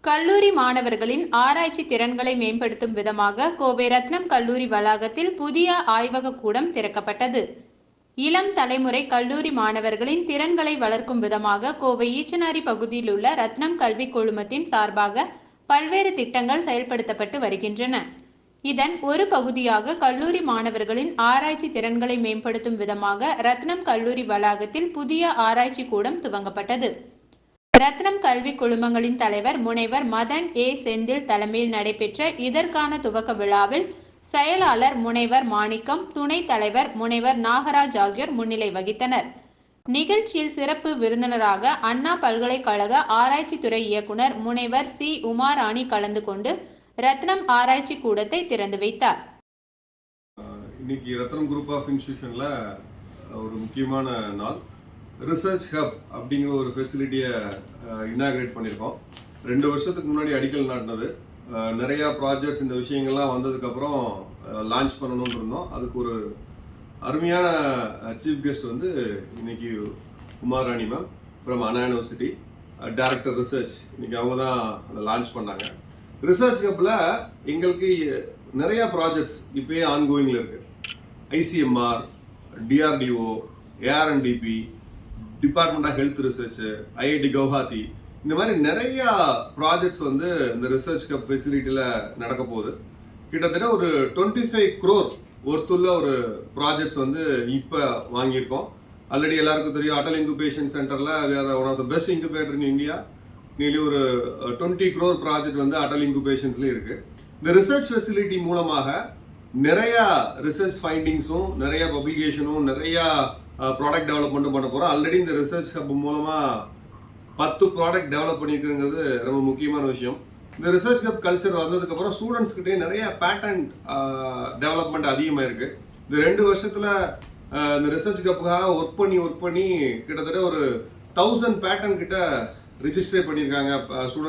கல்லூரி மாணவர்களின் ஆராய்ச்சி திறன்களை மேம்படுத்தும் விதமாக கோவை ரத்னம் கல்லூரி வளாகத்தில் புதிய ஆய்வக கூடம் திறக்கப்பட்டது. இளம் தலைமுறை கல்லூரி மாணவர்களின் திறன்களை வளர்க்கும் விதமாக கோவை ஈச்சனாரி பகுதியில் உள்ள ரத்னம் கல்வி குழுமத்தின் சார்பாக பல்வேறு திட்டங்கள் செயல்படுத்தப்பட்டு வருகின்றன. இதன் ஒரு பகுதியாக கல்லூரி மாணவர்களின் ஆராய்ச்சி திறன்களை மேம்படுத்தும் விதமாக ரத்னம் கல்லூரி வளாகத்தில் புதிய ஆராய்ச்சி கூடம் துவங்கப்பட்டது. ரத்னம் கல்வி குழுமங்களின் தலைவர் முனைவர் மதன் ஏ செந்தில் தலைமையில் நடைபெற்ற இதற்கான துவக்க விழாவில் செயலாளர் முனைவர் மாணிக்கம், துணைத் தலைவர் முனைவர் நாகராஜ் ஆகியோர் முன்னிலை வகித்தனர். நிகழ்ச்சியில் சிறப்பு விருந்தினராக அண்ணா பல்கலைக்கழக ஆராய்ச்சித்துறை இயக்குனர் முனைவர் சி உமாராணி கலந்து கொண்டு ரத்னம் ஆராய்ச்சி கூடத்தை திறந்து வைத்தார். இன்னைக்கு ரத்னம் குரூப் ஆஃப் இன்ஸ்டிடியூஷன்ல ஒரு முக்கியமான நாள். ரிசர்ச் ஹப் அப்படிங்கிற ஒரு ஃபெசிலிட்டியை இனாகிரேட் பண்ணியிருக்கோம். 2 வருஷத்துக்கு முன்னாடி அடிக்கல் நாட்டினது. நிறையா ப்ராஜெக்ட்ஸ் இந்த விஷயங்கள்லாம் வந்ததுக்கப்புறம் லான்ச் பண்ணணும்னு இருந்தோம். அதுக்கு ஒரு அருமையான சீஃப் கெஸ்ட் வந்து இன்னைக்கு Umarani ma'am from Anna university, director research. இன்னைக்கு அவங்க தான் அதை லான்ச் பண்ணாங்க. ரிசர்ச் ஹப்பில் எங்களுக்கு நிறையா ப்ராஜெக்ட்ஸ் இப்போயே ஆன்கோயிங்கில் இருக்குது. ICMR, DRDO, ARNDP, department of health research, IIT Guwahati, இந்த மாதிரி நிறையா ப்ராஜெக்ட்ஸ் வந்து இந்த ரிசர்ச் ஹப் ஃபெசிலிட்டியில் நடக்க போகுது. கிட்டத்தட்ட ஒரு 25 crore ஒர்த்துள்ள ஒரு ப்ராஜெக்ட்ஸ் வந்து இப்போ வாங்கியிருக்கோம். ஆல்ரெடி எல்லாருக்கும் தெரியும், அடல் இன்குபேஷன் சென்டரில் one of the best incubator in India. Nearly ஒரு 20 crore ப்ராஜெக்ட் வந்து அடல் இன்குபேஷன்ஸ்லேயும் இருக்குது. இந்த ரிசர்ச் ஃபெசிலிட்டி மூலமாக நிறையா ரிசர்ச் ஃபைண்டிங்ஸும் நிறையா பப்ளிகேஷனும் நிறையா ப்ராடக்ட் டெவலப்மெண்ட்டும் பண்ண போகிறோம். ஆல்ரெடி இந்த ரிசர்ச் ஹப் மூலமாக 10 ப்ராடக்ட் டெவலப் பண்ணியிருக்குங்கிறது ரொம்ப முக்கியமான விஷயம். இந்த ரிசர்ச் ஹப் கல்ச்சர் வந்ததுக்கப்புறம் ஸ்டூடெண்ட்ஸ்கிட்டே நிறைய பேட்டன்ட் டெவலப்மெண்ட் அதிகமாக இருக்குது. இந்த 2 வருஷத்தில் இந்த ரிசர்ச் ஹப்புக்காக ஒர்க் பண்ணி கிட்டத்தட்ட ஒரு 1000 பேட்டன் கிட்ட ரிஜிஸ்டர் பண்ணியிருக்காங்க ஸ்டூடெண்ட்.